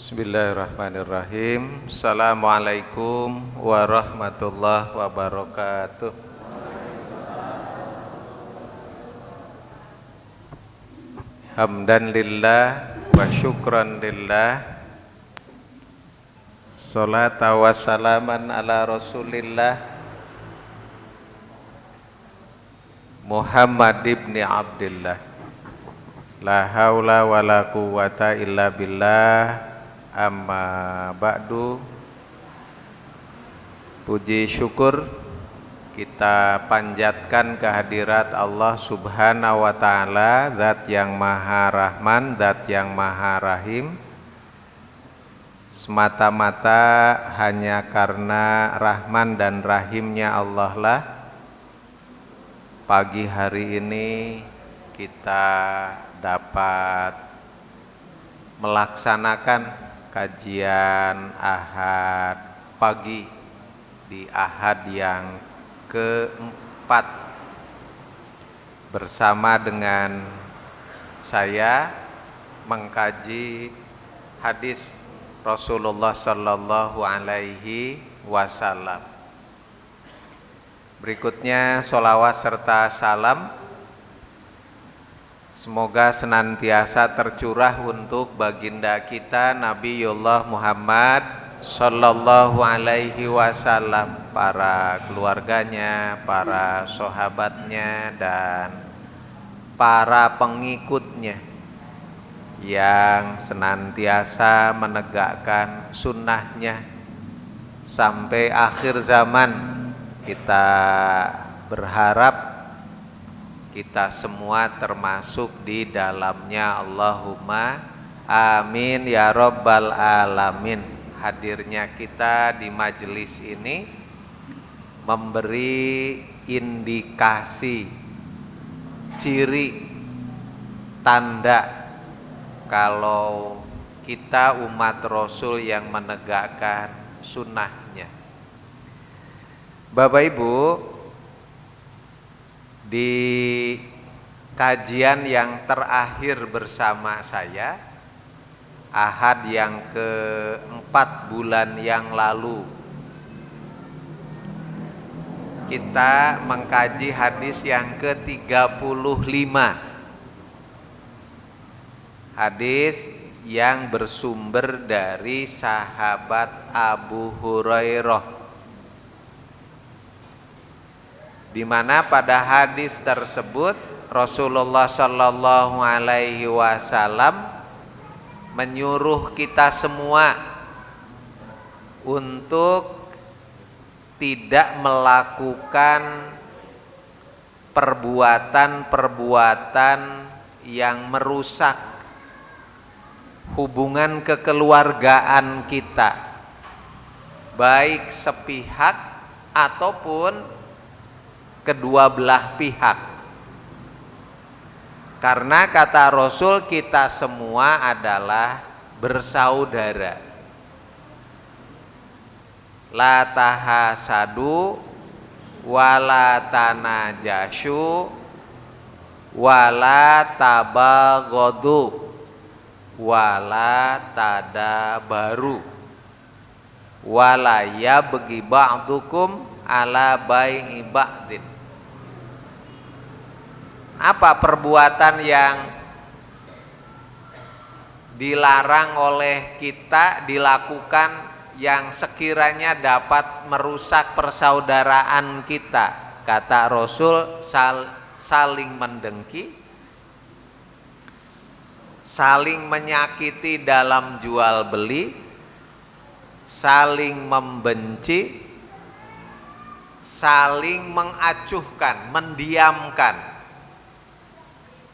Bismillahirrahmanirrahim. Assalamualaikum warahmatullahi wabarakatuh. Hamdan lillah wa syukran lillah. Salata wa salaman ala rasulillah Muhammad ibni Abdillah. La haula wa la quwata illa billah. Amma ba'du. Puji syukur kita panjatkan kehadirat Allah Subhanahu wa ta'ala, Zat yang Maha Rahman, Zat yang Maha Rahim, semata-mata hanya karena Rahman dan Rahimnya Allah lah pagi hari ini kita dapat melaksanakan kajian Ahad pagi di Ahad yang keempat bersama dengan saya mengkaji hadis Rasulullah Sallallahu Alaihi Wasallam. Berikutnya sholawat serta salam semoga senantiasa tercurah untuk baginda kita Nabiullah Muhammad Sallallahu Alaihi Wasallam, para keluarganya, para sahabatnya, dan para pengikutnya yang senantiasa menegakkan sunnahnya sampai akhir zaman. Kita berharap kita semua termasuk di dalamnya. Allahumma amin ya rabbal alamin. Hadirnya kita di majelis ini memberi indikasi, ciri, tanda kalau kita umat Rasul yang menegakkan sunnahnya. Bapak Ibu, di kajian yang terakhir bersama saya, Ahad yang keempat bulan yang lalu, kita mengkaji hadis yang ke-35. Hadis yang bersumber dari sahabat Abu Hurairah, di mana pada hadis tersebut Rasulullah Sallallahu Alaihi Wasallam menyuruh kita semua untuk tidak melakukan perbuatan-perbuatan yang merusak hubungan kekeluargaan kita, baik sepihak ataupun kedua belah pihak. Karena kata Rasul, kita semua adalah bersaudara. La tahasadu wala tanajashu wala tabaghadu wala tadabaru wala yabghi ba'dukum ala bai'i ba'din. Apa perbuatan yang dilarang oleh kita dilakukan yang sekiranya dapat merusak persaudaraan kita? Kata Rasul, saling mendengki, saling menyakiti dalam jual beli, saling membenci, saling mengacuhkan, mendiamkan.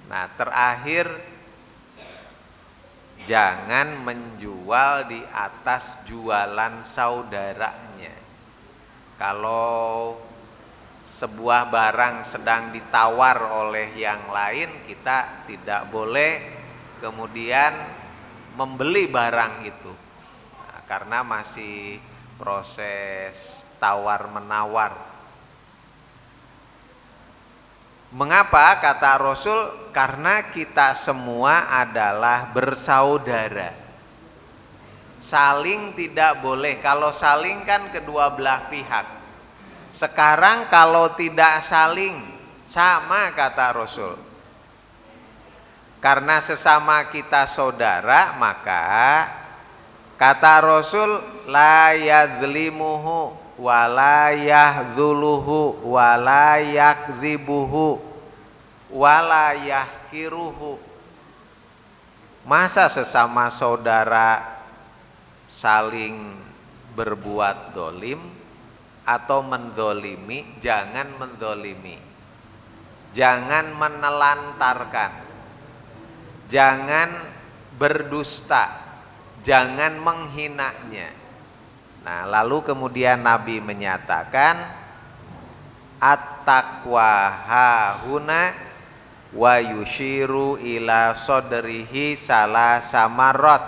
Nah, terakhir, jangan menjual di atas jualan saudaranya. Kalau sebuah barang sedang ditawar oleh yang lain, kita tidak boleh kemudian membeli barang itu. Nah, karena masih proses tawar-menawar. Mengapa? Kata Rasul, karena kita semua adalah bersaudara. Saling tidak boleh. Kalau saling kan kedua belah pihak. Sekarang kalau tidak saling, sama kata Rasul. Karena sesama kita saudara, maka kata Rasul, la yadzlimuhu wa la yahdzuluhu wa la yakdzibuhu wa la yahkiruhu. Masa sesama saudara saling berbuat dolim atau mendolimi? Jangan mendolimi, jangan menelantarkan, jangan berdusta, jangan menghinanya. Nah, lalu kemudian Nabi menyatakan at-taqwa hahuna wa yushiru ila sodrihi salah samarot.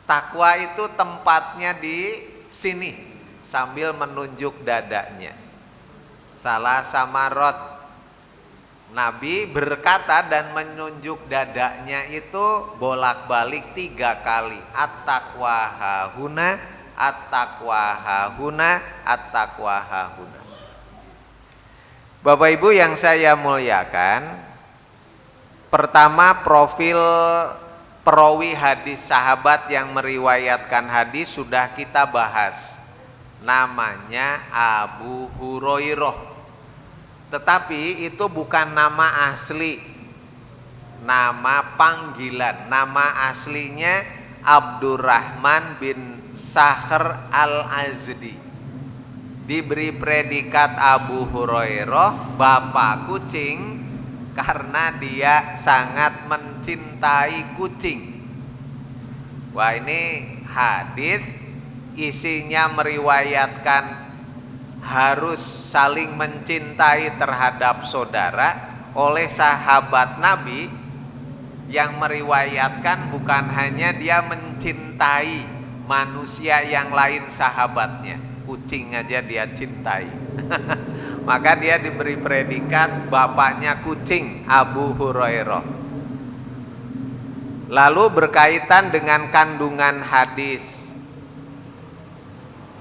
Takwa itu tempatnya di sini sambil menunjuk dadanya. Salah samarot. Nabi berkata dan menunjuk dadanya itu bolak-balik 3 kali. At-taqwa hahuna, at-taqwa hahuna, at-taqwa hahuna. Bapak Ibu yang saya muliakan, pertama profil perawi hadis, sahabat yang meriwayatkan hadis sudah kita bahas. Namanya Abu Hurairah. Tetapi itu bukan nama asli, nama panggilan. Nama aslinya Abdurrahman bin Sakhr al-Azdi. Diberi predikat Abu Hurairah, bapak kucing, karena dia sangat mencintai kucing. Wah, ini hadis isinya meriwayatkan harus saling mencintai terhadap saudara oleh sahabat Nabi, yang meriwayatkan bukan hanya dia mencintai manusia yang lain sahabatnya, kucing aja dia cintai. Maka dia diberi predikat bapaknya kucing, Abu Hurairah. Lalu berkaitan dengan kandungan hadis.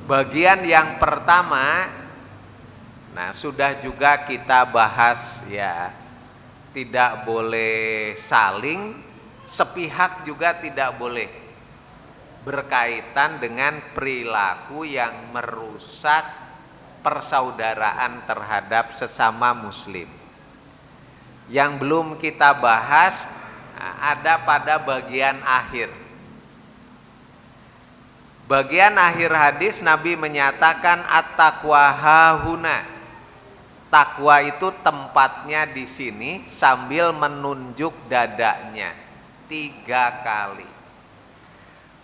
Bagian yang pertama, nah sudah juga kita bahas ya, tidak boleh saling, sepihak juga tidak boleh. Berkaitan dengan perilaku yang merusak persaudaraan terhadap sesama muslim. Yang belum kita bahas ada pada bagian akhir. Bagian akhir hadis Nabi menyatakan at-taqwa hahuna. Takwa itu tempatnya di sini sambil menunjuk dadanya 3 kali.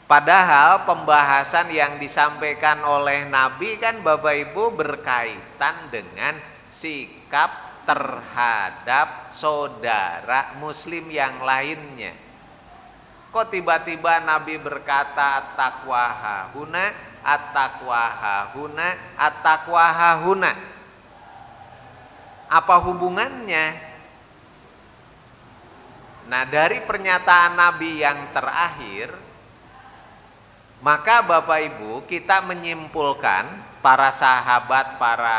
Padahal pembahasan yang disampaikan oleh Nabi kan Bapak Ibu berkaitan dengan sikap terhadap saudara muslim yang lainnya. Kok tiba-tiba Nabi berkata at-taqwa hahuna, at-taqwa hahuna, at-taqwa hahuna? Apa hubungannya? Nah, dari pernyataan Nabi yang terakhir, maka Bapak Ibu kita menyimpulkan, para sahabat, para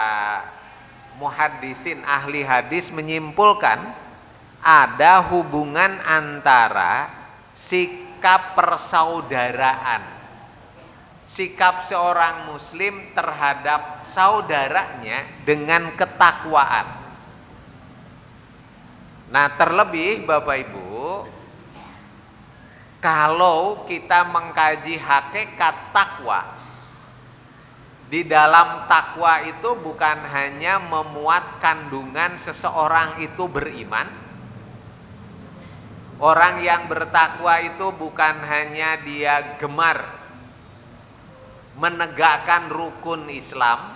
muhaddisin, ahli hadis menyimpulkan ada hubungan antara sikap persaudaraan, sikap seorang muslim terhadap saudaranya dengan ketakwaan. Nah, terlebih Bapak Ibu, kalau kita mengkaji hakikat takwa, di dalam takwa itu bukan hanya memuat kandungan seseorang itu beriman. Orang yang bertakwa itu bukan hanya dia gemar menegakkan rukun Islam,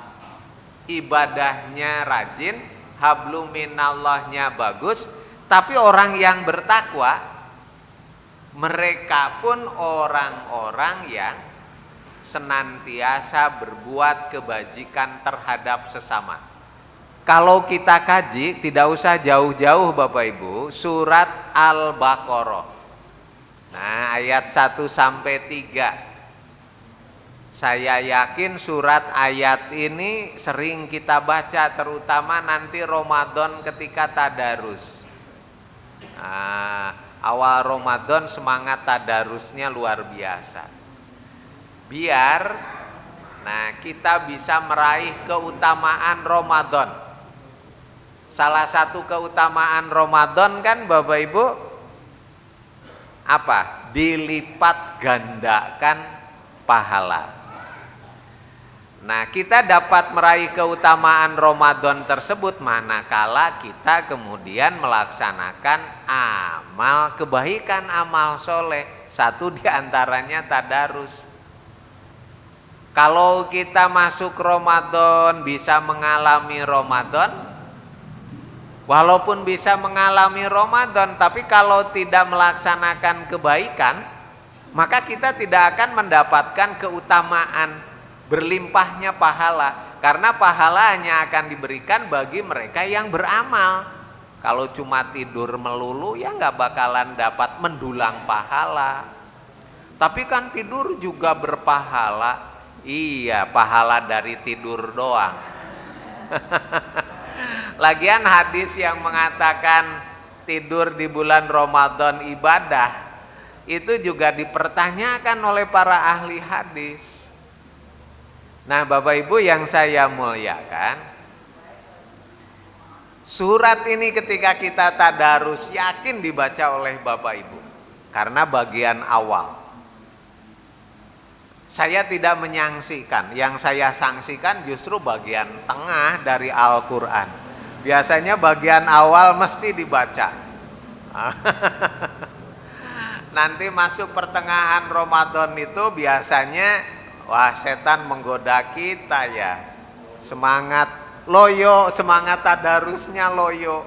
ibadahnya rajin, hablum minallahnya bagus, tapi orang yang bertakwa, mereka pun orang-orang yang senantiasa berbuat kebajikan terhadap sesama. Kalau kita kaji, tidak usah jauh-jauh Bapak Ibu, surat Al-Baqarah. Nah, ayat 1 sampai 3. Saya yakin surat ayat ini sering kita baca, terutama nanti Ramadan ketika tadarus. Nah, awal Ramadan semangat tadarusnya luar biasa. Biar kita bisa meraih keutamaan Ramadan. Salah satu keutamaan Ramadan kan Bapak Ibu apa? Dilipat gandakan pahala. Nah, kita dapat meraih keutamaan Ramadan tersebut manakala kita kemudian melaksanakan amal kebaikan, amal soleh. Satu diantaranya tadarus. Kalau kita masuk Ramadan bisa mengalami Ramadan, walaupun bisa mengalami Ramadan, tapi kalau tidak melaksanakan kebaikan, maka kita tidak akan mendapatkan keutamaan berlimpahnya pahala, karena pahala hanya akan diberikan bagi mereka yang beramal. Kalau cuma tidur melulu ya nggak bakalan dapat mendulang pahala. Tapi kan tidur juga berpahala. Iya, pahala dari tidur doang. Lagian hadis yang mengatakan tidur di bulan Ramadan ibadah itu juga dipertanyakan oleh para ahli hadis. Nah, Bapak Ibu yang saya muliakan, surat ini ketika kita tadarus yakin dibaca oleh Bapak Ibu, karena bagian awal. Saya tidak menyaksikan, yang saya saksikan justru bagian tengah dari Al-Quran. Biasanya bagian awal mesti dibaca. Nanti masuk pertengahan Ramadan itu biasanya wah, setan menggoda kita ya. Semangat loyo, semangat tadarusnya loyo.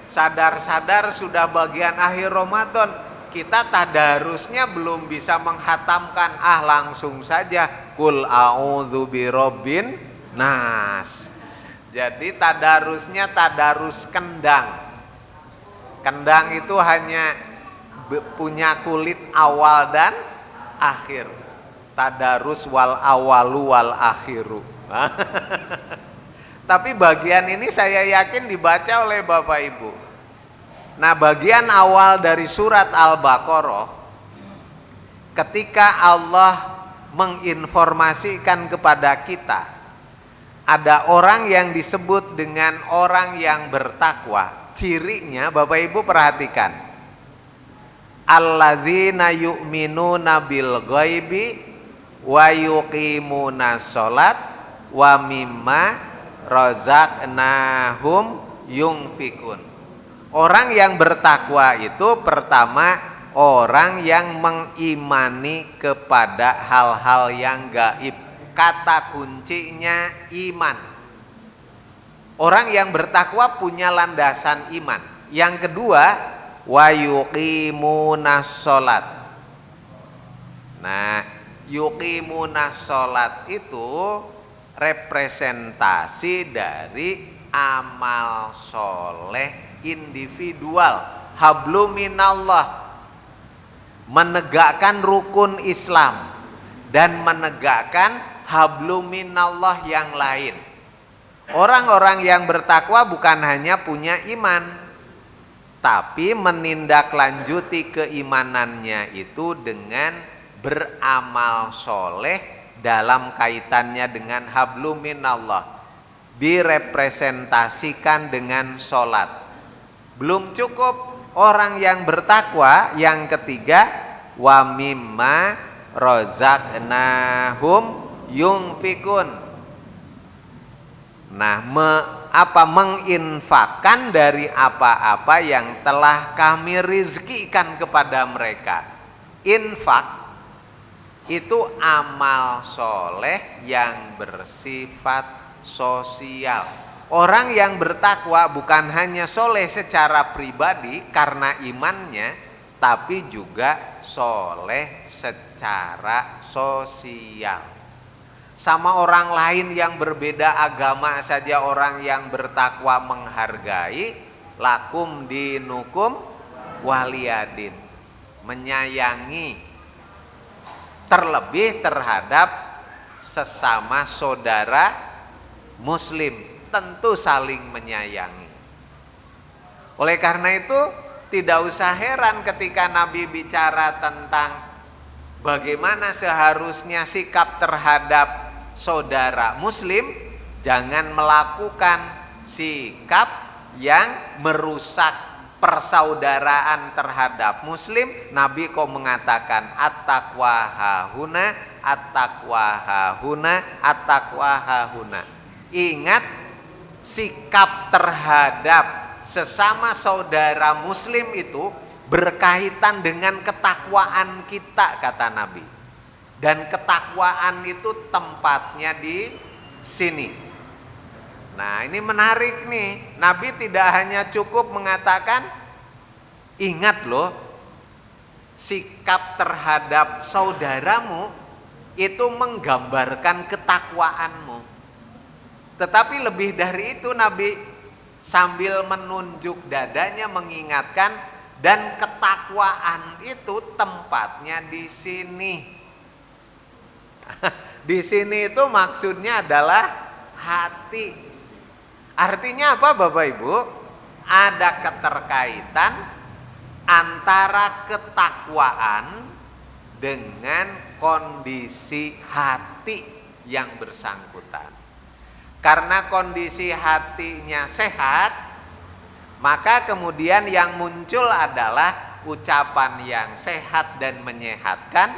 Sadar-sadar sudah bagian akhir Ramadan, kita tadarusnya belum bisa menghatamkan. Langsung saja Qul a'udzu birabbin nas. Jadi tadarusnya tadarus kendang. Kendang itu hanya punya kulit awal dan akhir. Tadarus wal awalu wal akhiru. Tapi bagian ini saya yakin dibaca oleh Bapak Ibu. Nah, bagian awal dari surat Al-Baqarah, ketika Allah menginformasikan kepada kita ada orang yang disebut dengan orang yang bertakwa. Cirinya Bapak Ibu perhatikan. Alladzina yu'minuna bil ghaibi wa yuqimuna sholat wa mimma razaqnahum yunfikun. Orang yang bertakwa itu pertama orang yang mengimani kepada hal-hal yang gaib. Kata kuncinya iman. Orang yang bertakwa punya landasan iman. Yang kedua, wa yuqimunas sholat. Nah, yuqimunas sholat itu representasi dari amal soleh individual. Hablu minallah, menegakkan rukun Islam dan menegakkan hablu minallah yang lain. Orang-orang yang bertakwa bukan hanya punya iman, tapi menindaklanjuti keimanannya itu dengan beramal soleh dalam kaitannya dengan hablu minallah, direpresentasikan dengan sholat. Belum cukup orang yang bertakwa, yang ketiga wa mimma razaqnahum yunfikun. Nah, menginfakkan dari apa-apa yang telah kami rizkikan kepada mereka. Infak itu amal soleh yang bersifat sosial. Orang yang bertakwa bukan hanya soleh secara pribadi karena imannya, tapi juga soleh secara sosial. Sama orang lain yang berbeda agama saja orang yang bertakwa menghargai. Lakum dinukum waliyadin, menyayangi terlebih terhadap sesama saudara muslim, tentu saling menyayangi. Oleh karena itu tidak usah heran ketika Nabi bicara tentang bagaimana seharusnya sikap terhadap saudara muslim, jangan melakukan sikap yang merusak persaudaraan terhadap muslim. Nabi kok mengatakan at-taqwa hahuna, at-taqwa hahuna, at-taqwa hahuna. Ingat, sikap terhadap sesama saudara muslim itu berkaitan dengan ketakwaan kita, kata Nabi. Dan ketakwaan itu tempatnya di sini. Nah, ini menarik nih. Nabi tidak hanya cukup mengatakan, ingat loh, sikap terhadap saudaramu itu menggambarkan ketakwaanmu. Tetapi lebih dari itu, Nabi sambil menunjuk dadanya mengingatkan, dan ketakwaan itu tempatnya di sini. Di sini itu maksudnya adalah hati. Artinya apa Bapak Ibu? Ada keterkaitan antara ketakwaan dengan kondisi hati yang bersangkutan. Karena kondisi hatinya sehat, maka kemudian yang muncul adalah ucapan yang sehat dan menyehatkan,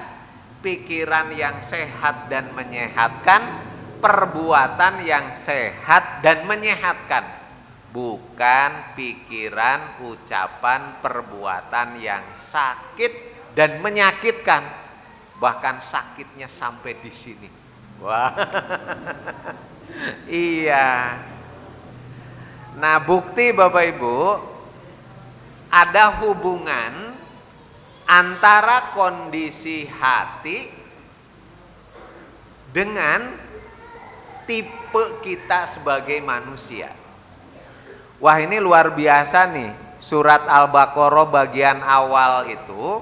pikiran yang sehat dan menyehatkan, perbuatan yang sehat dan menyehatkan. Bukan pikiran, ucapan, perbuatan yang sakit dan menyakitkan. Bahkan sakitnya sampai di sini. Wah. Iya. Nah, bukti Bapak Ibu, ada hubungan antara kondisi hati dengan tipe kita sebagai manusia. Wah, ini luar biasa nih. Surat Al-Baqarah bagian awal itu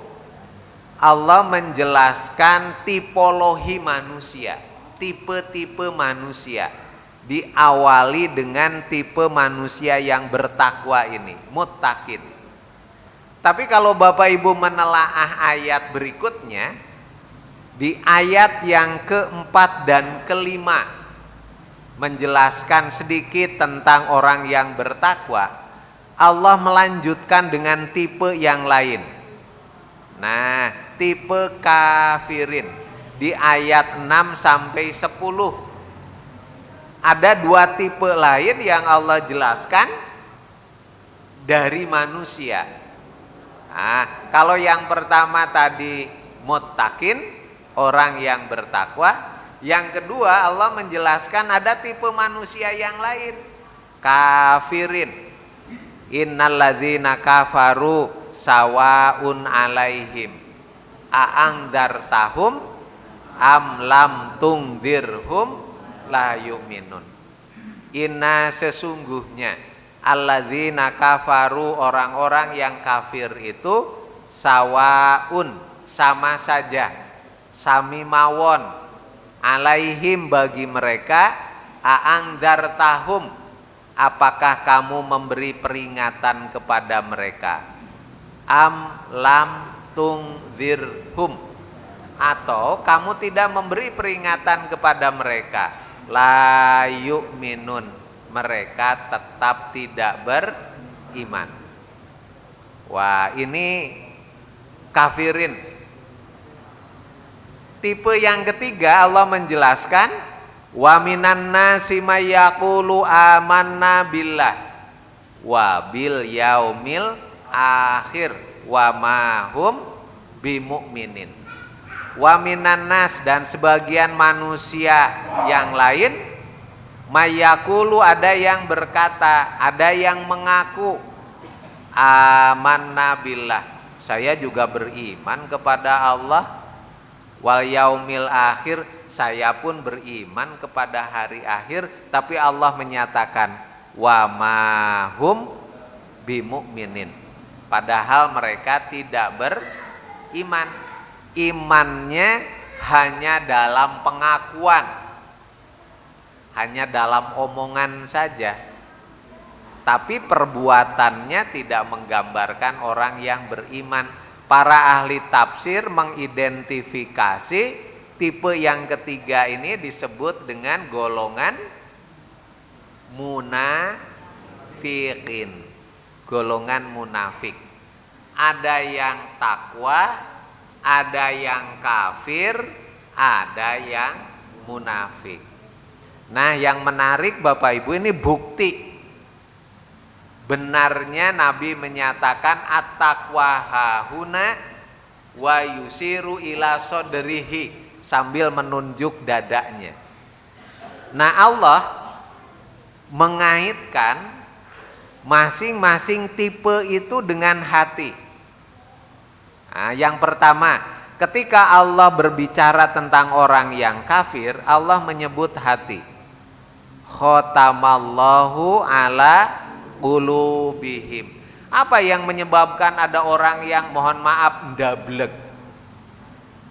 Allah menjelaskan tipologi manusia, tipe-tipe manusia. Diawali dengan tipe manusia yang bertakwa ini, muttaqin. Tapi kalau Bapak Ibu menelaah ayat berikutnya, di ayat yang keempat dan kelima menjelaskan sedikit tentang orang yang bertakwa, Allah melanjutkan dengan tipe yang lain. Nah, tipe kafirin di ayat 6 sampai 10. Ada dua tipe lain yang Allah jelaskan dari manusia. Nah, kalau yang pertama tadi muttaqin, orang yang bertakwa. Yang kedua Allah menjelaskan ada tipe manusia yang lain, kafirin. Innalladzina kafaru sawaun alaihim a'angdartahum am lam tungdirhum la yu'minun. Inna sesungguhnya alladzina kafaru, orang-orang yang kafir itu, sawaun sama saja, sami mawon, alaihim bagi mereka, a'angdartahum apakah kamu memberi peringatan kepada mereka, am lam tungzirhum atau kamu tidak memberi peringatan kepada mereka, la yu'minun mereka tetap tidak beriman. Wah, ini kafirin. Tipe yang ketiga Allah menjelaskan, wa minan nasi may yaqulu amanna billah wa bil yaumil akhir wa ma hum bimu'minin. Wa minan nas, dan sebagian manusia yang lain, mayakulu ada yang berkata, ada yang mengaku, amanna billah, saya juga beriman kepada Allah, wal yaumil akhir, saya pun beriman kepada hari akhir, tapi Allah menyatakan wa ma hum bimu'minin, padahal mereka tidak beriman. Imannya hanya dalam pengakuan, hanya dalam omongan saja, tapi perbuatannya tidak menggambarkan orang yang beriman. Para ahli tafsir mengidentifikasi tipe yang ketiga ini disebut dengan golongan munafikin, golongan munafik. Ada yang takwa, ada yang kafir, ada yang munafik. Nah, yang menarik Bapak Ibu, ini bukti benarnya Nabi menyatakan at-taqwa hahuna wa yusiru ila sodrihi sambil menunjuk dadanya. Nah, Allah mengaitkan masing-masing tipe itu dengan hati. Nah, yang pertama, ketika Allah berbicara tentang orang yang kafir, Allah menyebut hati. Khotamallahu ala qulubihim. Apa yang menyebabkan ada orang yang mohon maaf ndablek?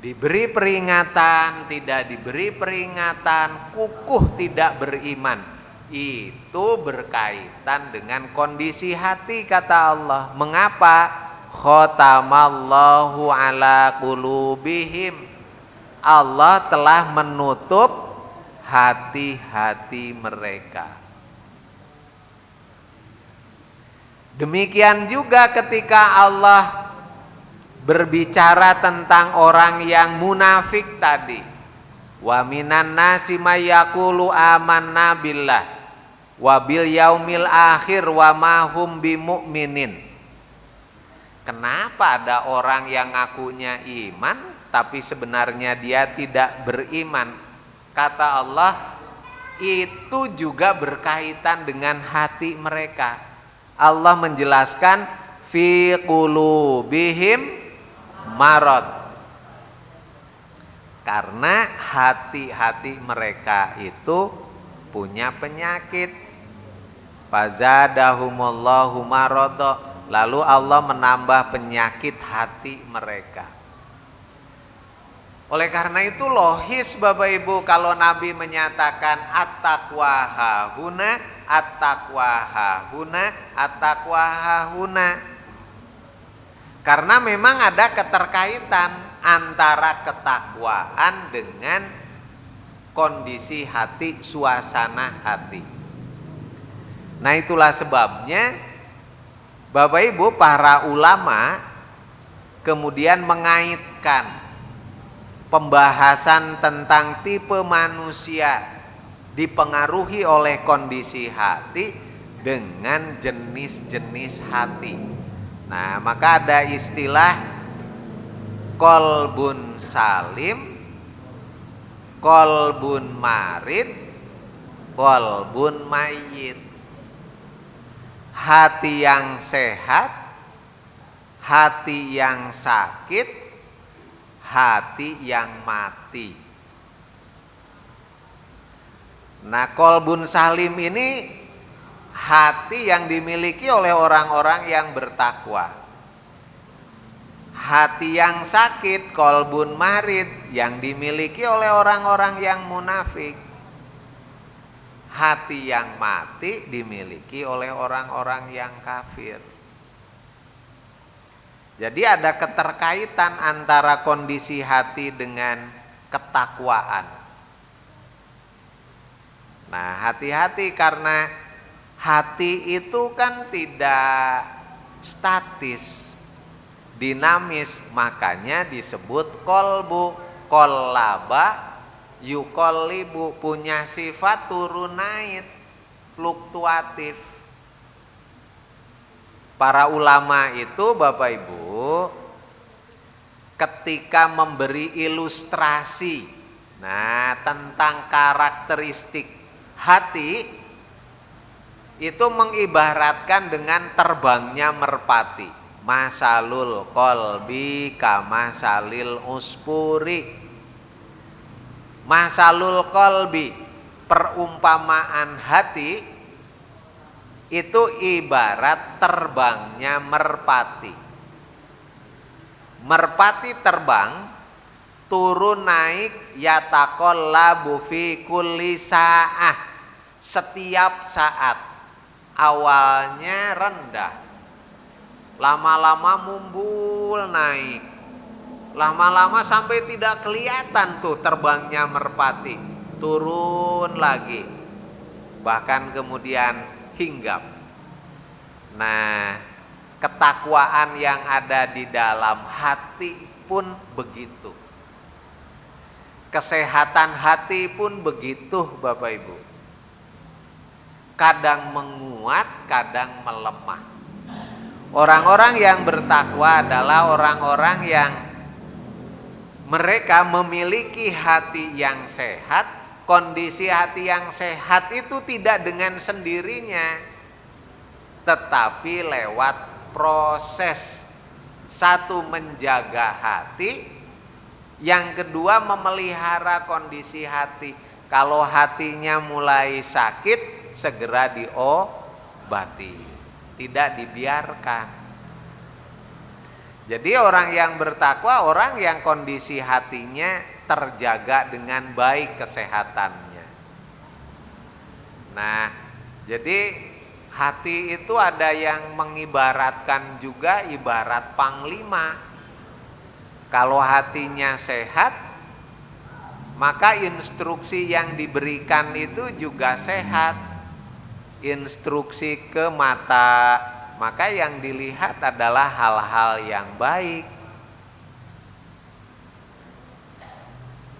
Diberi peringatan, tidak diberi peringatan, kukuh tidak beriman. Itu berkaitan dengan kondisi hati kata Allah. Mengapa? Khotamallahu ala qulubihim. Allah telah menutup hati-hati mereka. Demikian juga ketika Allah berbicara tentang orang yang munafik tadi. Wa minan nasi may yaqulu amanna billah wa bil yaumil akhir wa ma hum bimu'minin. Kenapa ada orang yang ngakunya iman tapi sebenarnya dia tidak beriman? Kata Allah, itu juga berkaitan dengan hati mereka. Allah menjelaskan fi qulubihim marad. Karena hati-hati mereka itu punya penyakit. Fazadahumullahu marada. Lalu Allah menambah penyakit hati mereka. Oleh karena itu logis Bapak Ibu kalau Nabi menyatakan at-taqwa hahuna, at-taqwa hahuna, at-taqwa hahuna. Karena memang ada keterkaitan antara ketakwaan dengan kondisi hati, suasana hati. Nah, itulah sebabnya Bapak Ibu para ulama kemudian mengaitkan pembahasan tentang tipe manusia dipengaruhi oleh kondisi hati dengan jenis-jenis hati. Nah, maka ada istilah kolbun salim, kolbun marid, kolbun mayyit. Hati yang sehat, hati yang sakit, hati yang mati. Nah, kolbun salim ini hati yang dimiliki oleh orang-orang yang bertakwa. Hati yang sakit, kolbun marid, yang dimiliki oleh orang-orang yang munafik. Hati yang mati dimiliki oleh orang-orang yang kafir. Jadi ada keterkaitan antara kondisi hati dengan ketakwaan. Nah, hati-hati karena hati itu kan tidak statis, dinamis, makanya disebut kolbu, kollaba, yukollibu, punya sifat turun naik, fluktuatif. Para ulama itu Bapak Ibu ketika memberi ilustrasi tentang karakteristik hati itu mengibaratkan dengan terbangnya merpati. Masalul qalbi kamasalil uspuri. Masalul qalbi, perumpamaan hati itu ibarat terbangnya merpati. Merpati terbang, turun naik, yataqallabu fi kulli sa'ah, setiap saat. Awalnya rendah, lama-lama mumbul naik, lama-lama sampai tidak kelihatan tuh terbangnya merpati, turun lagi, bahkan kemudian hinggap. Nah, ketakwaan yang ada di dalam hati pun begitu. Kesehatan hati pun begitu, Bapak Ibu. Kadang menguat, kadang melemah. Orang-orang yang bertakwa adalah orang-orang yang mereka memiliki hati yang sehat. Kondisi hati yang sehat itu tidak dengan sendirinya, tetapi lewat proses. Satu, menjaga hati, yang kedua memelihara kondisi hati. Kalau hatinya mulai sakit, segera diobati, tidak dibiarkan. Jadi orang yang bertakwa, orang yang kondisi hatinya terjaga dengan baik kesehatannya. Nah, jadi hati itu ada yang mengibaratkan juga ibarat panglima. Kalau hatinya sehat, maka instruksi yang diberikan itu juga sehat. Instruksi ke mata, maka yang dilihat adalah hal-hal yang baik.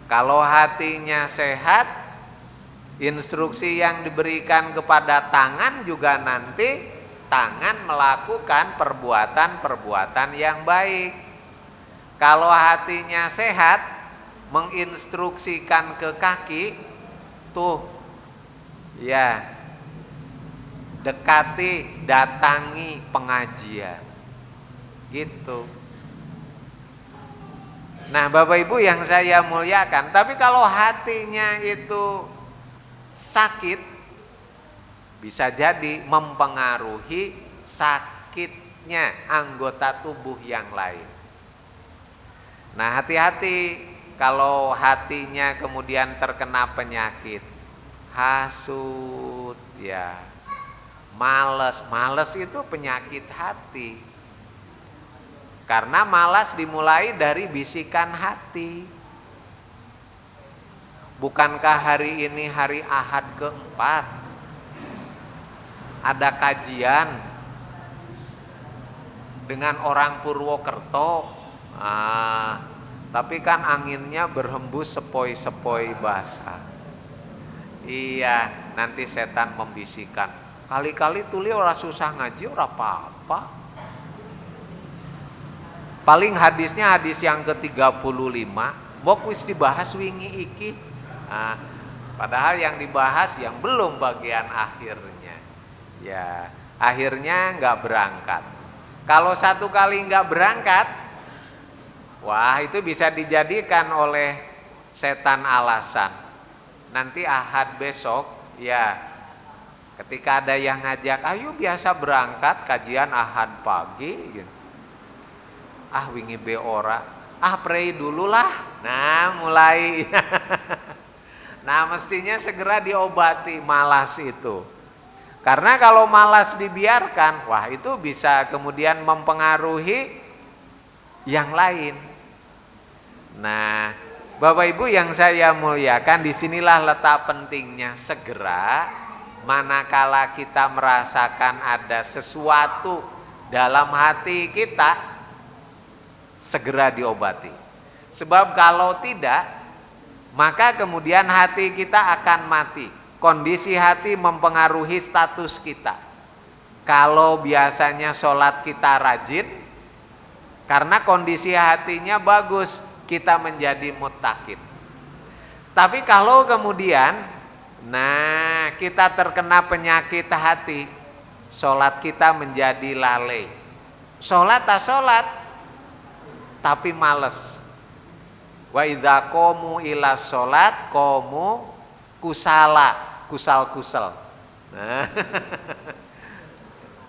Kalau hatinya sehat, instruksi yang diberikan kepada tangan juga nanti tangan melakukan perbuatan-perbuatan yang baik. Kalau hatinya sehat, menginstruksikan ke kaki, tuh ya, dekati, datangi pengajian, gitu. Nah, Bapak Ibu yang saya muliakan, tapi kalau hatinya itu sakit, bisa jadi mempengaruhi sakitnya anggota tubuh yang lain. Nah, hati-hati kalau hatinya kemudian terkena penyakit hasut, ya, malas. Malas itu penyakit hati. Karena malas dimulai dari bisikan hati. Bukankah hari ini hari Ahad keempat? Ada kajian dengan orang Purwokerto. Tapi kan anginnya berhembus sepoi-sepoi basah. Iya, nanti setan membisikkan, kali-kali tuli ora susah ngaji ora apa-apa. Paling hadisnya hadis yang ke-35, mbok wis dibahas wingi iki. Nah, padahal yang dibahas yang belum bagian akhirnya. Ya, akhirnya nggak berangkat. Kalau satu kali nggak berangkat, wah itu bisa dijadikan oleh setan alasan. Nanti Ahad besok, ya, ketika ada yang ngajak, ayo biasa berangkat kajian Ahad pagi, gitu. Ah wingi be ora, pray dulu lah. Nah mulai, nah mestinya segera diobati malas itu. Karena kalau malas dibiarkan, wah itu bisa kemudian mempengaruhi yang lain. Nah, Bapak Ibu yang saya muliakan, disinilah letak pentingnya segera manakala kita merasakan ada sesuatu dalam hati kita, segera diobati. Sebab kalau tidak, maka kemudian hati kita akan mati. Kondisi hati mempengaruhi status kita. Kalau biasanya sholat kita rajin, karena kondisi hatinya bagus, kita menjadi muttaqin. Tapi kalau kemudian, nah kita terkena penyakit hati, sholat kita menjadi lalai. Sholat tak sholat, tapi males. Wa idza qamu ila sholat qamu kusala, kusal-kusal. Nah,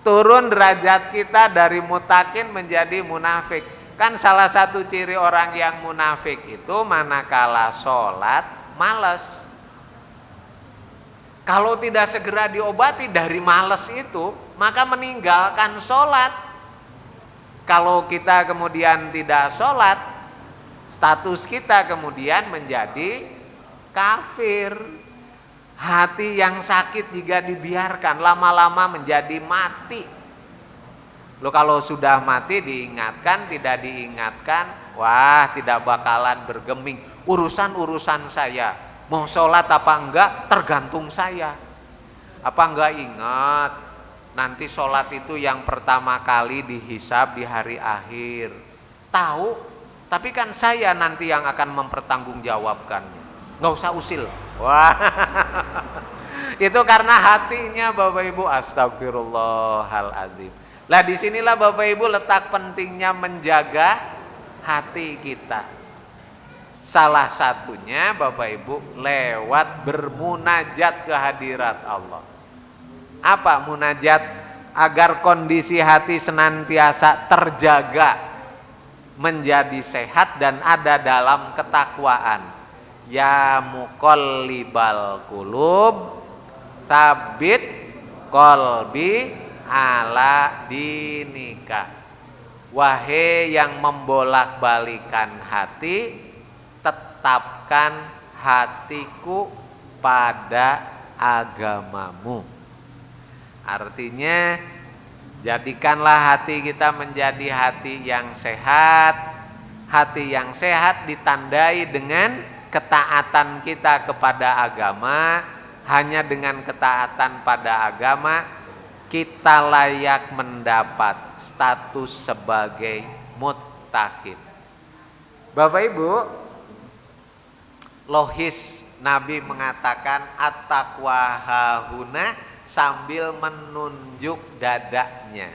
turun derajat kita dari mutakin menjadi munafik. Kan salah satu ciri orang yang munafik itu manakala sholat males. Kalau tidak segera diobati dari males itu, maka meninggalkan sholat. Kalau kita kemudian tidak sholat, status kita kemudian menjadi kafir. Hati yang sakit jika dibiarkan lama-lama menjadi mati. Lo kalau sudah mati diingatkan, tidak diingatkan, wah tidak bakalan bergeming. Urusan saya, mau sholat apa enggak tergantung saya. Apa enggak ingat, nanti sholat itu yang pertama kali dihisab di hari akhir. Tahu, tapi kan saya nanti yang akan mempertanggungjawabkannya. Nggak usah usil. Wah, itu karena hatinya Bapak Ibu, astagfirullahaladzim. Lah disinilah Bapak Ibu letak pentingnya menjaga hati kita. Salah satunya Bapak Ibu lewat bermunajat ke hadirat Allah. Apa munajat? Agar kondisi hati senantiasa terjaga, menjadi sehat dan ada dalam ketakwaan. Ya muqallibal qulub tsabit qalbi ala dinika. Wahai yang membolak-balikan hati, tetapkan hatiku pada agamamu. Artinya jadikanlah hati kita menjadi hati yang sehat. Hati yang sehat ditandai dengan ketaatan kita kepada agama. Hanya dengan ketaatan pada agama kita layak mendapat status sebagai muttaqin. Bapak Ibu, logis Nabi mengatakan at-taqwa hahuna sambil menunjuk dadanya.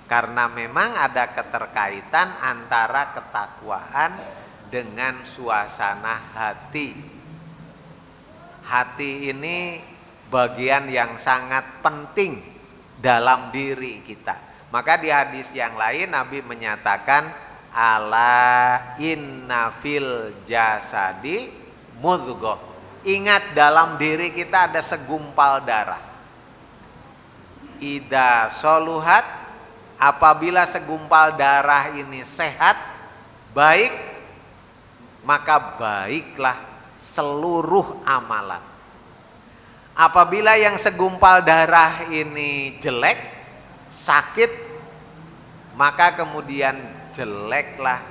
Karena memang ada keterkaitan antara ketakwaan dengan suasana hati. Hati ini bagian yang sangat penting dalam diri kita. Maka di hadis yang lain Nabi menyatakan ala inna fil jasadi mudghah. Ingat, dalam diri kita ada segumpal darah. Ida soluhat, apabila segumpal darah ini sehat, baik, maka baiklah seluruh amalan. Apabila yang segumpal darah ini jelek, sakit, maka kemudian jeleklah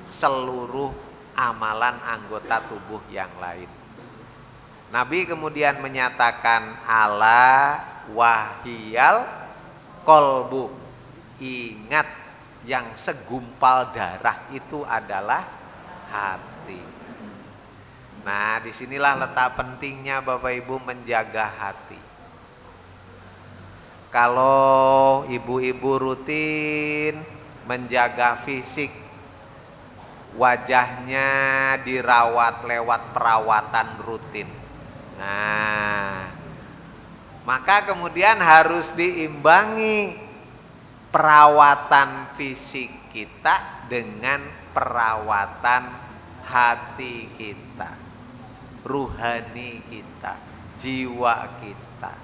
seluruh amalan anggota tubuh yang lain. Nabi kemudian menyatakan ala wahiyal kolbu. Ingat, yang segumpal darah itu adalah hati. Nah, disinilah letak pentingnya Bapak Ibu menjaga hati. Kalau ibu-ibu rutin menjaga fisik, wajahnya dirawat lewat perawatan rutin. Nah, maka kemudian harus diimbangi perawatan fisik kita dengan perawatan hati kita, ruhani kita, jiwa kita.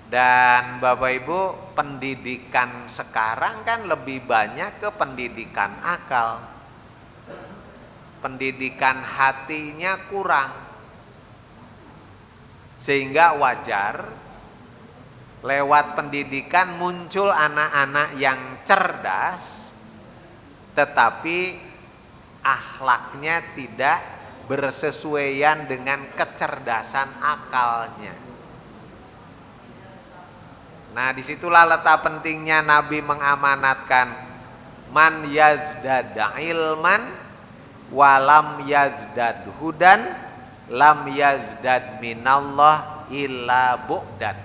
Dan Bapak Ibu, pendidikan sekarang kan lebih banyak ke pendidikan akal. Pendidikan hatinya kurang. Sehingga wajar lewat pendidikan muncul anak-anak yang cerdas, tetapi akhlaknya tidak bersesuaian dengan kecerdasan akalnya. Nah, disitulah letak pentingnya Nabi mengamanatkan man yazdad ilman walam yazdad hudan lam yazdad minallah illa bu'dan.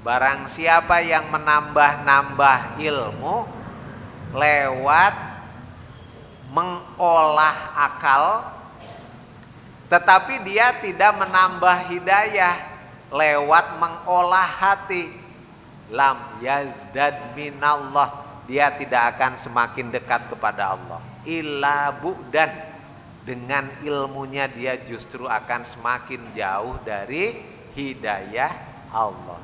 Barang siapa yang menambah-nambah ilmu lewat mengolah akal, tetapi dia tidak menambah hidayah, lewat mengolah hati. Lam yazdad minallah, dia tidak akan semakin dekat kepada Allah. Illa bu'dan, dengan ilmunya dia justru akan semakin jauh dari hidayah Allah.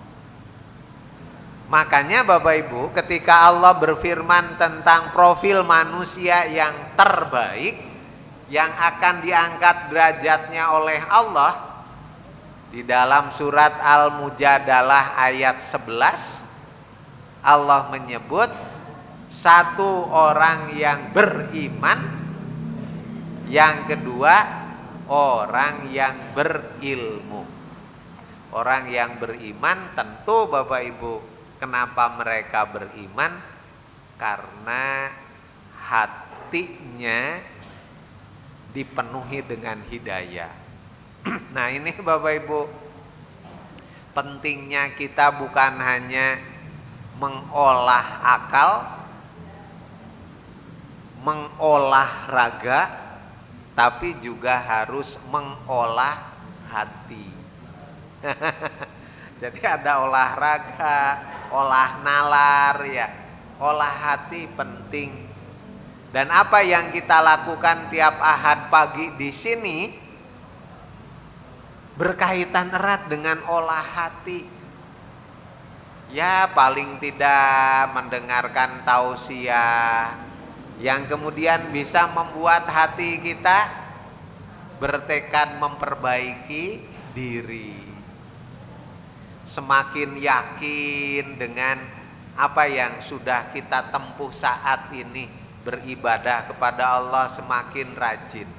Makanya Bapak Ibu, ketika Allah berfirman tentang profil manusia yang terbaik, yang akan diangkat derajatnya oleh Allah, di dalam surat Al-Mujadalah ayat 11, Allah menyebut satu orang yang beriman, yang kedua orang yang berilmu. Orang yang beriman tentu Bapak Ibu, kenapa mereka beriman? Karena hatinya dipenuhi dengan hidayah. Nah ini Bapak Ibu, pentingnya kita bukan hanya mengolah akal, mengolah raga, tapi juga harus mengolah hati. Jadi ada olahraga, olah nalar ya, olah hati penting. Dan apa yang kita lakukan tiap Ahad pagi di sini berkaitan erat dengan olah hati. Ya paling tidak mendengarkan tausiah yang kemudian bisa membuat hati kita bertekad memperbaiki diri. Semakin yakin dengan apa yang sudah kita tempuh saat ini, beribadah kepada Allah semakin rajin.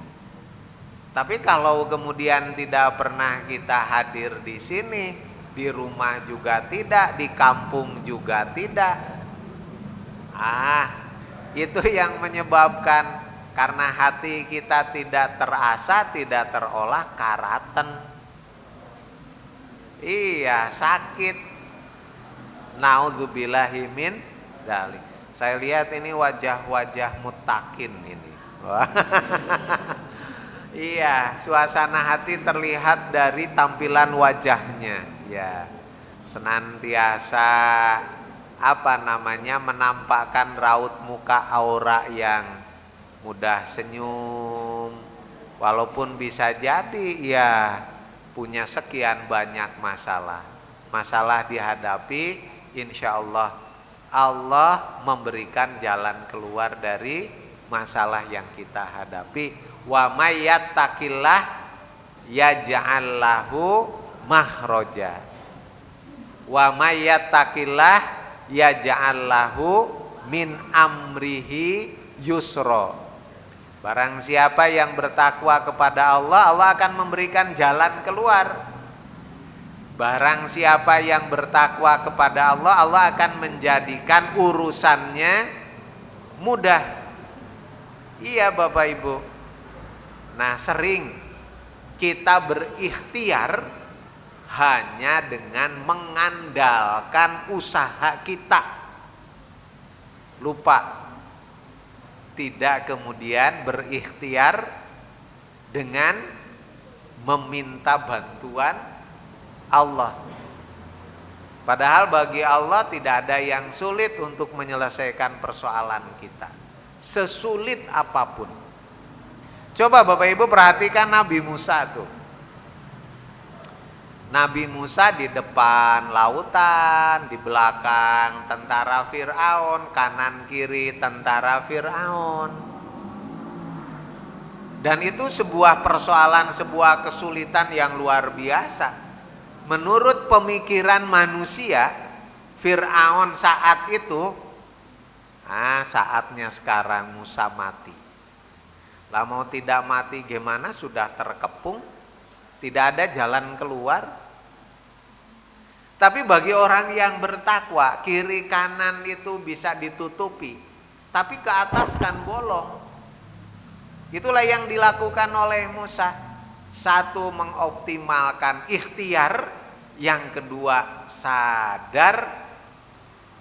Tapi kalau kemudian tidak pernah kita hadir di sini, di rumah juga tidak, di kampung juga tidak, itu yang menyebabkan karena hati kita tidak terasa, tidak terolah, karaten. Iya, sakit. Naudzubillahi min dzalik. Saya lihat ini wajah-wajah muttaqin ini. Iya, suasana hati terlihat dari tampilan wajahnya. Ya, senantiasa menampakkan raut muka, aura yang mudah senyum. Walaupun bisa jadi ya punya sekian banyak masalah. Masalah dihadapi, insya Allah Allah memberikan jalan keluar dari masalah yang kita hadapi. Wa may yattaqillah yaj'al lahu makhraja. Wa may yattaqillah yaj'al lahu min amrihi yusra. Barang siapa yang bertakwa kepada Allah, Allah akan memberikan jalan keluar. Barang siapa yang bertakwa kepada Allah, Allah akan menjadikan urusannya mudah. Iya Bapak Ibu. Nah sering kita berikhtiar hanya dengan mengandalkan usaha kita. Lupa tidak kemudian berikhtiar dengan meminta bantuan Allah. Padahal bagi Allah tidak ada yang sulit untuk menyelesaikan persoalan kita, sesulit apapun. Coba Bapak Ibu perhatikan Nabi Musa tuh. Nabi Musa di depan lautan, di belakang tentara Fir'aun, kanan kiri tentara Fir'aun. Dan itu sebuah persoalan, sebuah kesulitan yang luar biasa. Menurut pemikiran manusia, Fir'aun saat itu, saatnya sekarang Musa mati. Lah mau tidak mati gimana, sudah terkepung, tidak ada jalan keluar. Tapi bagi orang yang bertakwa, kiri kanan itu bisa ditutupi, tapi ke atas kan bolong. Itulah yang dilakukan oleh Musa. Satu, mengoptimalkan ikhtiar. Yang kedua, sadar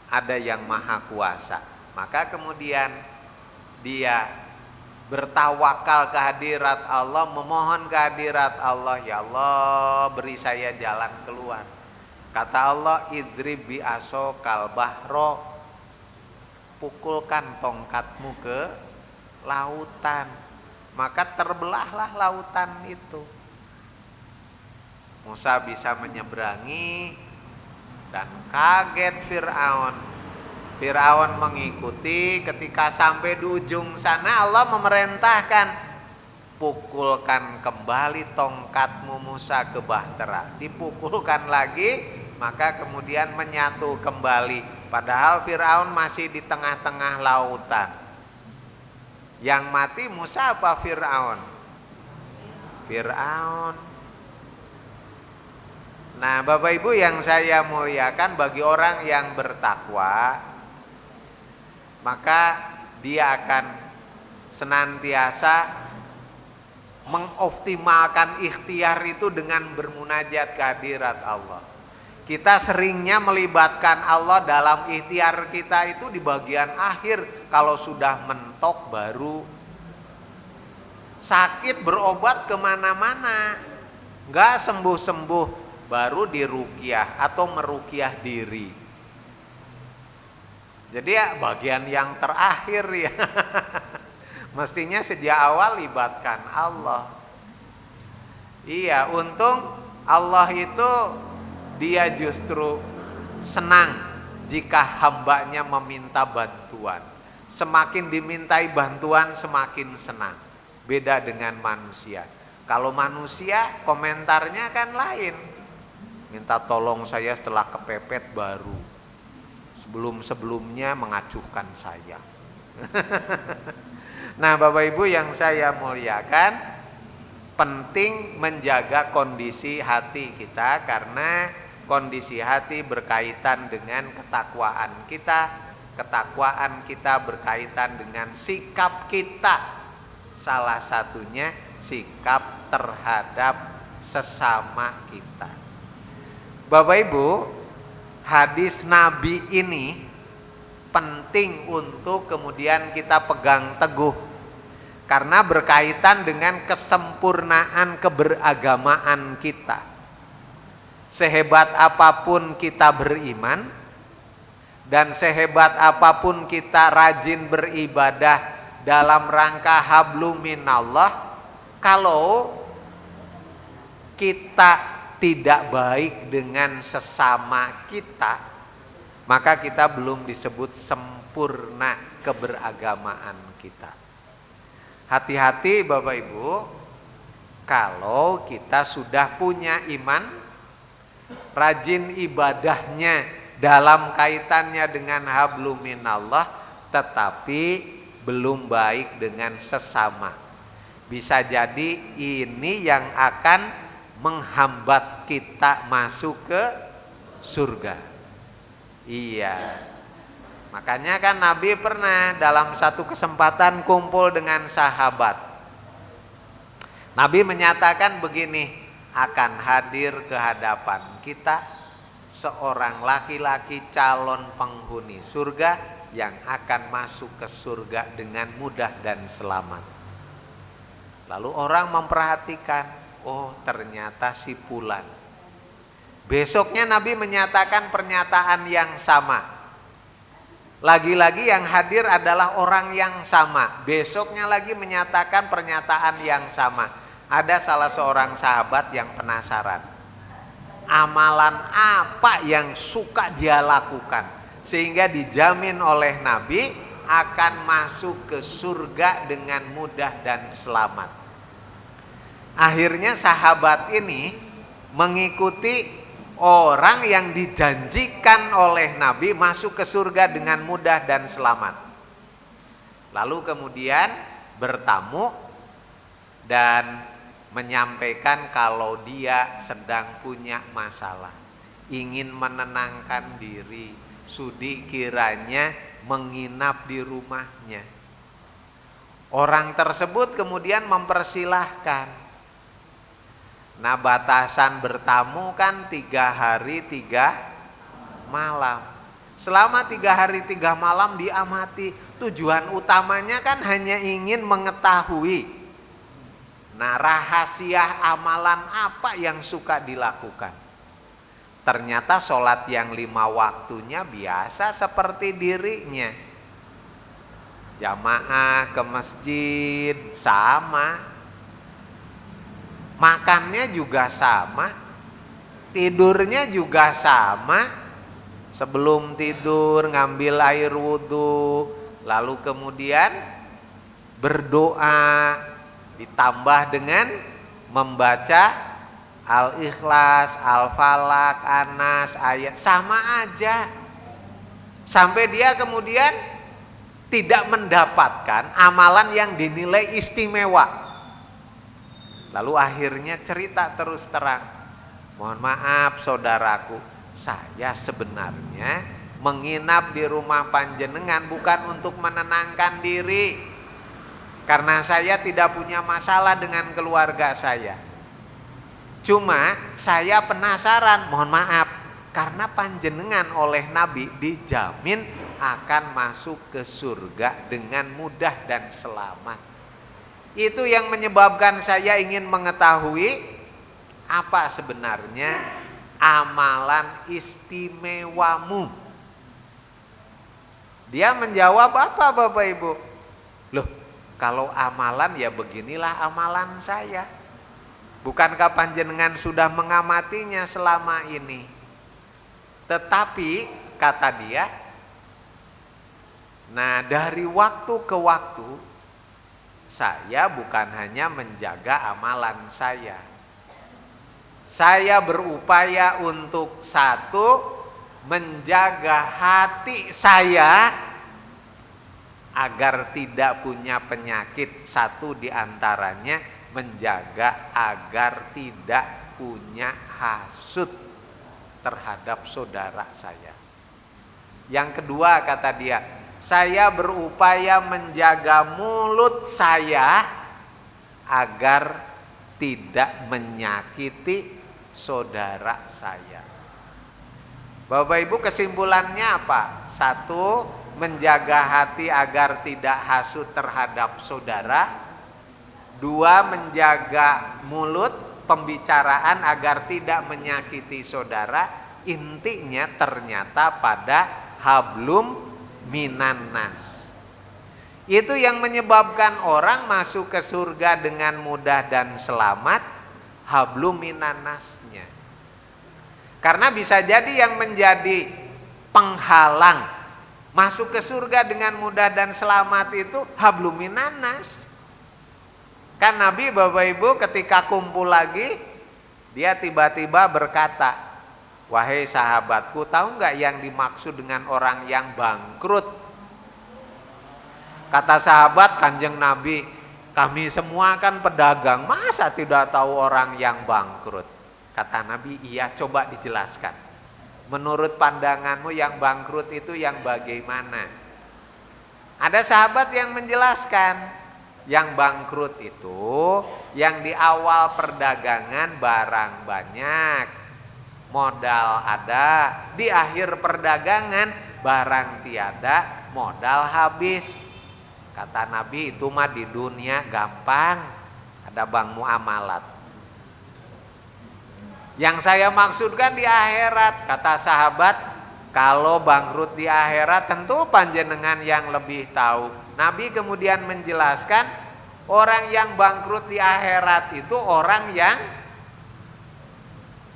ada yang maha kuasa. Maka kemudian dia bertawakal kehadirat Allah, memohon kehadirat Allah, ya Allah beri saya jalan keluar. Kata Allah, idrib bi asokal bahro, pukulkan tongkatmu ke lautan, maka terbelahlah lautan itu. Musa bisa menyeberangi dan kaget Fir'aun. Fir'aun mengikuti, ketika sampai di ujung sana Allah memerintahkan, pukulkan kembali tongkatmu Musa ke bahtera. Dipukulkan lagi, maka kemudian menyatu kembali. Padahal Fir'aun masih di tengah-tengah lautan. Yang mati Musa apa Fir'aun? Fir'aun. Nah, Bapak Ibu yang saya muliakan, bagi orang yang bertakwa, maka dia akan senantiasa mengoptimalkan ikhtiar itu dengan bermunajat kehadirat Allah. Kita seringnya melibatkan Allah dalam ikhtiar kita itu di bagian akhir. Kalau sudah mentok baru sakit berobat kemana-mana, nggak sembuh-sembuh, baru diruqyah atau meruqyah diri. Jadi ya bagian yang terakhir ya. Mestinya sejak awal libatkan Allah. Iya, untung Allah itu dia justru senang jika hambanya meminta bantuan. Semakin dimintai bantuan semakin senang. Beda dengan manusia. Kalau manusia komentarnya kan lain. Minta tolong saya setelah kepepet baru. Sebelum-sebelumnya mengacuhkan saya. Nah, Bapak Ibu yang saya muliakan, penting menjaga kondisi hati kita, karena kondisi hati berkaitan dengan ketakwaan kita. Ketakwaan kita berkaitan dengan sikap kita. Salah satunya sikap terhadap sesama kita. Bapak Ibu, hadis Nabi ini penting untuk kemudian kita pegang teguh, karena berkaitan dengan kesempurnaan keberagamaan kita. Sehebat apapun kita beriman dan sehebat apapun kita rajin beribadah dalam rangka hablum minallah, kalau kita tidak baik dengan sesama kita, maka kita belum disebut sempurna keberagamaan kita. Hati-hati Bapak Ibu, kalau kita sudah punya iman, rajin ibadahnya dalam kaitannya dengan hablum minallah, tetapi belum baik dengan sesama. Bisa jadi ini yang akan menghambat kita masuk ke surga. Iya. Makanya kan Nabi pernah dalam satu kesempatan kumpul dengan sahabat. Nabi menyatakan begini, akan hadir ke hadapan kita seorang laki-laki calon penghuni surga yang akan masuk ke surga dengan mudah dan selamat. Lalu orang memperhatikan, oh ternyata si fulan. Besoknya Nabi menyatakan pernyataan yang sama. Lagi-lagi yang hadir adalah orang yang sama. Besoknya lagi menyatakan pernyataan yang sama. Ada salah seorang sahabat yang penasaran. Amalan apa yang suka dia lakukan sehingga dijamin oleh Nabi akan masuk ke surga dengan mudah dan selamat. Akhirnya sahabat ini mengikuti orang yang dijanjikan oleh Nabi masuk ke surga dengan mudah dan selamat. Lalu kemudian bertamu dan menyampaikan kalau dia sedang punya masalah, ingin menenangkan diri, sudi kiranya menginap di rumahnya. Orang tersebut kemudian mempersilahkan. Nah, batasan bertamu kan 3 hari 3 malam. Selama 3 hari 3 malam diamati. Tujuan utamanya kan hanya ingin mengetahui. Nah, rahasia amalan apa yang suka dilakukan. Ternyata sholat yang 5 waktunya biasa seperti dirinya. Jamaah ke masjid sama. Makannya juga sama. Tidurnya juga sama. Sebelum tidur ngambil air wudhu, lalu kemudian berdoa, ditambah dengan membaca Al-Ikhlas, Al-Falaq, Anas, ayat, sama aja. Sampai dia kemudian tidak mendapatkan amalan yang dinilai istimewa. Lalu akhirnya cerita terus terang, mohon maaf saudaraku, saya sebenarnya menginap di rumah panjenengan bukan untuk menenangkan diri, karena saya tidak punya masalah dengan keluarga saya. Cuma saya penasaran, mohon maaf, karena panjenengan oleh Nabi dijamin akan masuk ke surga dengan mudah dan selamat. Itu yang menyebabkan saya ingin mengetahui apa sebenarnya amalan istimewamu. Dia menjawab apa Bapak Ibu? Loh, kalau amalan ya beginilah amalan saya. Bukankah panjenengan sudah mengamatinya selama ini? Tetapi kata dia, nah dari waktu ke waktu saya bukan hanya menjaga amalan saya. Saya berupaya untuk satu, menjaga hati saya agar tidak punya penyakit. Satu diantaranya menjaga agar tidak punya hasud terhadap saudara saya. Yang kedua kata dia, saya berupaya menjaga mulut saya agar tidak menyakiti saudara saya. Bapak Ibu, kesimpulannya apa? Satu, menjaga hati agar tidak hasud terhadap saudara. Dua, menjaga mulut, pembicaraan agar tidak menyakiti saudara. Intinya ternyata pada hablum minannas. Itu yang menyebabkan orang masuk ke surga dengan mudah dan selamat, hablum minannasnya. Karena bisa jadi yang menjadi penghalang masuk ke surga dengan mudah dan selamat itu hablum minannas. Kan Nabi Bapak Ibu ketika kumpul lagi, dia tiba-tiba berkata, wahai sahabatku, tahu nggak yang dimaksud dengan orang yang bangkrut? Kata sahabat, Kanjeng Nabi, kami semua kan pedagang, masa tidak tahu orang yang bangkrut? Kata Nabi, iya, coba dijelaskan. Menurut pandanganmu yang bangkrut itu yang bagaimana? Ada sahabat yang menjelaskan, yang bangkrut itu yang di awal perdagangan barang banyak, modal ada, di akhir perdagangan barang tiada, modal habis. Kata Nabi, itu mah di dunia gampang, ada bank muamalat. Yang saya maksudkan di akhirat, kata sahabat, kalau bangkrut di akhirat tentu panjenengan yang lebih tahu. Nabi kemudian menjelaskan, orang yang bangkrut di akhirat itu orang yang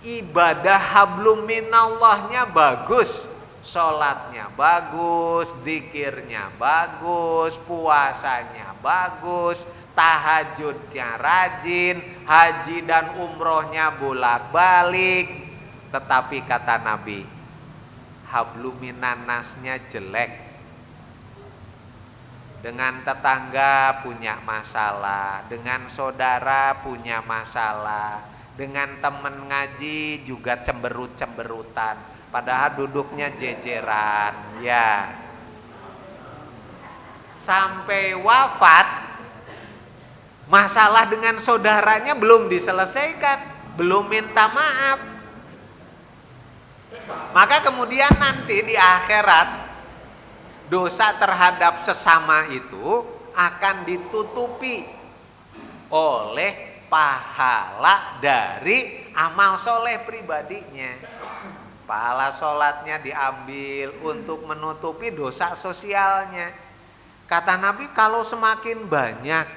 ibadah hablum minallahnya bagus, sholatnya bagus, zikirnya bagus, puasanya bagus, tahajudnya rajin, haji dan umrohnya bolak-balik. Tetapi kata Nabi, hablum minannasnya jelek. Dengan tetangga punya masalah, dengan saudara punya masalah, dengan teman ngaji juga cemberut-cemberutan, padahal duduknya jejeran, ya. Sampai wafat, masalah dengan saudaranya belum diselesaikan, belum minta maaf. Maka kemudian nanti di akhirat dosa terhadap sesama itu akan ditutupi oleh pahala dari amal soleh pribadinya. Pahala sholatnya diambil untuk menutupi dosa sosialnya. Kata Nabi, kalau semakin banyak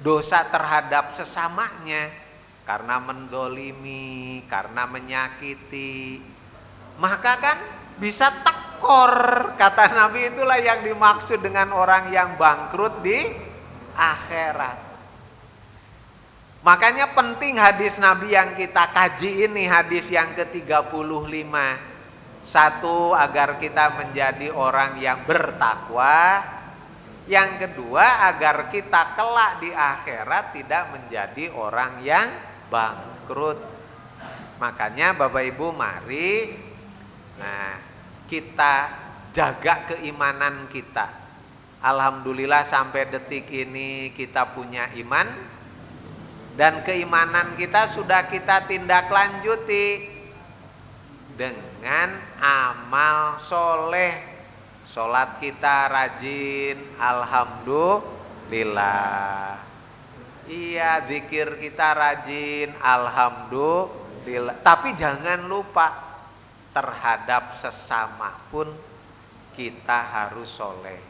dosa terhadap sesamanya, karena mendolimi, karena menyakiti, maka kan bisa tekor. Kata Nabi, itulah yang dimaksud dengan orang yang bangkrut di akhirat. Makanya penting hadis Nabi yang kita kaji ini, hadis yang ke-35. Satu, agar kita menjadi orang yang bertakwa. Yang kedua, agar kita kelak di akhirat tidak menjadi orang yang bangkrut. Makanya Bapak Ibu, mari kita jaga keimanan kita. Alhamdulillah sampai detik ini kita punya iman. Dan keimanan kita sudah kita tindak lanjuti dengan amal soleh. Sholat kita rajin, alhamdulillah. Iya, zikir kita rajin, alhamdulillah. Tapi jangan lupa, terhadap sesama pun kita harus soleh.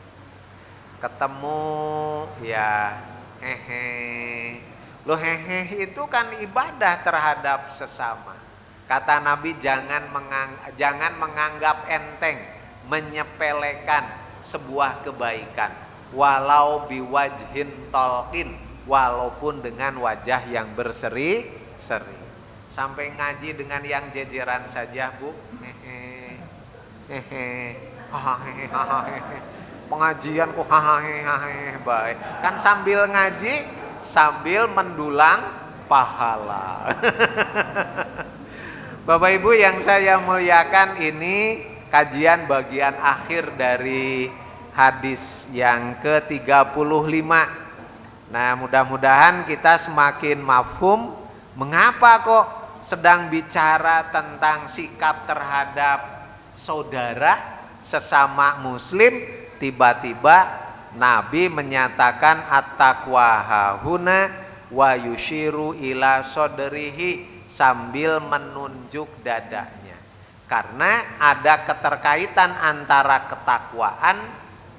Ketemu ya Loh itu kan ibadah terhadap sesama. Kata Nabi, jangan menganggap enteng, menyepelekan sebuah kebaikan, walau biwajhin tolkin, walaupun dengan wajah yang berseri-seri. Sampai ngaji dengan yang jejeran saja, Bu. Pengajian kok baik. Kan sambil ngaji sambil mendulang pahala. Bapak Ibu yang saya muliakan, ini kajian bagian akhir dari hadis yang ke-35. Nah, mudah-mudahan kita semakin mafhum mengapa kok sedang bicara tentang sikap terhadap saudara sesama muslim, tiba-tiba Nabi menyatakan at-taqwa hahuna wa yushiru ila sodrihi, sambil menunjuk dadanya. Karena ada keterkaitan antara ketakwaan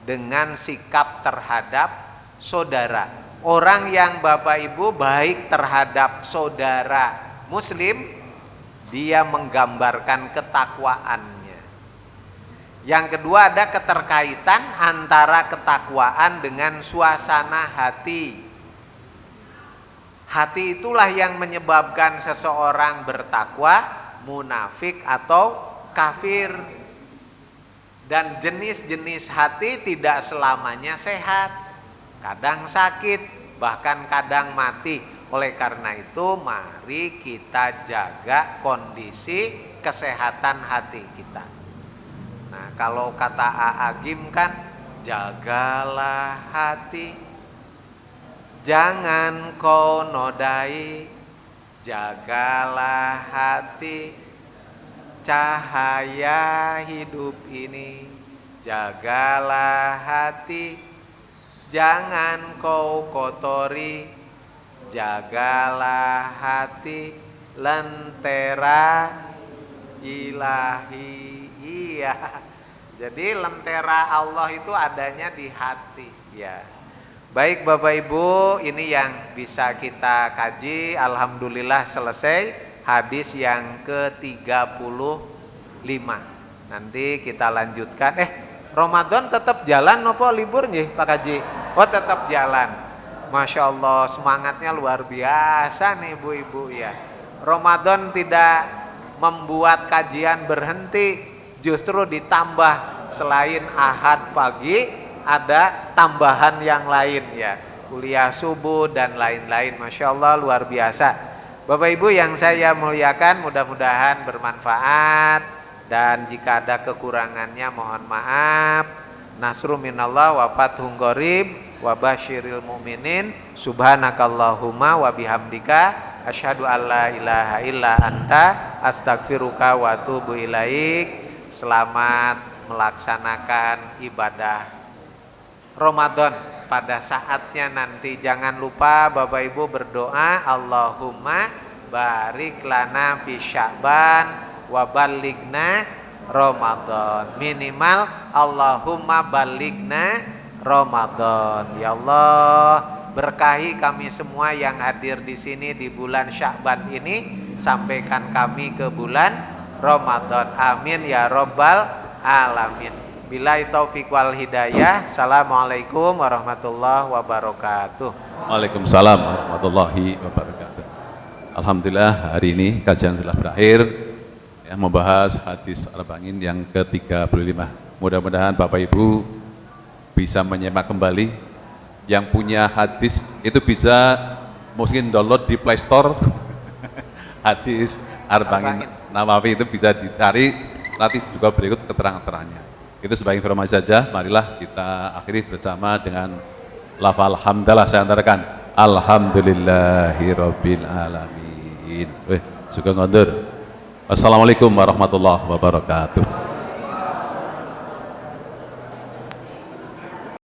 dengan sikap terhadap saudara. Orang yang Bapak Ibu baik terhadap saudara muslim, dia menggambarkan ketakwaannya. Yang kedua, ada keterkaitan antara ketakwaan dengan suasana hati. Hati itulah yang menyebabkan seseorang bertakwa, munafik atau kafir. Dan jenis-jenis hati tidak selamanya sehat. Kadang sakit, bahkan kadang mati. Oleh karena itu, mari kita jaga kondisi kesehatan hati kita. Nah, kalau kata A'agim kan, jagalah hati, jangan kau nodai. Jagalah hati, cahaya hidup ini. Jagalah hati, jangan kau kotori. Jagalah hati, lentera ilahi. Iya. Jadi lentera Allah itu adanya di hati, ya. Baik Bapak Ibu, ini yang bisa kita kaji. Alhamdulillah selesai hadis yang ke-35. Nanti kita lanjutkan. Ramadan tetap jalan apa libur nih Pak Haji? Oh, tetap jalan. Masya Allah, semangatnya luar biasa nih ibu-ibu ya. Ramadan tidak membuat kajian berhenti, justru ditambah. Selain Ahad pagi ada tambahan yang lain ya, kuliah subuh dan lain-lain. Masya Allah, luar biasa. Bapak Ibu yang saya muliakan, mudah-mudahan bermanfaat, dan jika ada kekurangannya mohon maaf. Nasru minallah wa fathun qarib wa basyiril mu'minin. Subhanakallahumma wa bihamdika Asyhadu alla ilaha illa anta astaghfiruka wa atubu ilaik. Selamat melaksanakan ibadah Ramadan pada saatnya nanti. Jangan lupa Bapak Ibu berdoa, Allahumma barik lana fi Sya'ban wa ballighna Ramadan. Minimal Allahumma ballighna Ramadan. Ya Allah, berkahi kami semua yang hadir di sini di bulan Sya'ban ini, sampaikan kami ke bulan Ramadan. Amin ya rabbal alamin. Billahi taufik wal hidayah. Assalamualaikum warahmatullahi wabarakatuh. Waalaikumsalam warahmatullahi wabarakatuh. Alhamdulillah, hari ini kajian telah berakhir ya, membahas hadis Arba'in yang ke-35. Mudah-mudahan Bapak Ibu bisa menyimak kembali. Yang punya hadis itu bisa mungkin download di Play Store. Hadis Arba'in Nawawi itu bisa dicari, nanti juga berikut keterangan-keterangannya. Itu sebagai informasi saja. Marilah kita akhiri bersama dengan lafal hamdalah. Saya antarkan alhamdulillahirabbil alamin. Suka ngondur. Wassalamualaikum warahmatullahi wabarakatuh.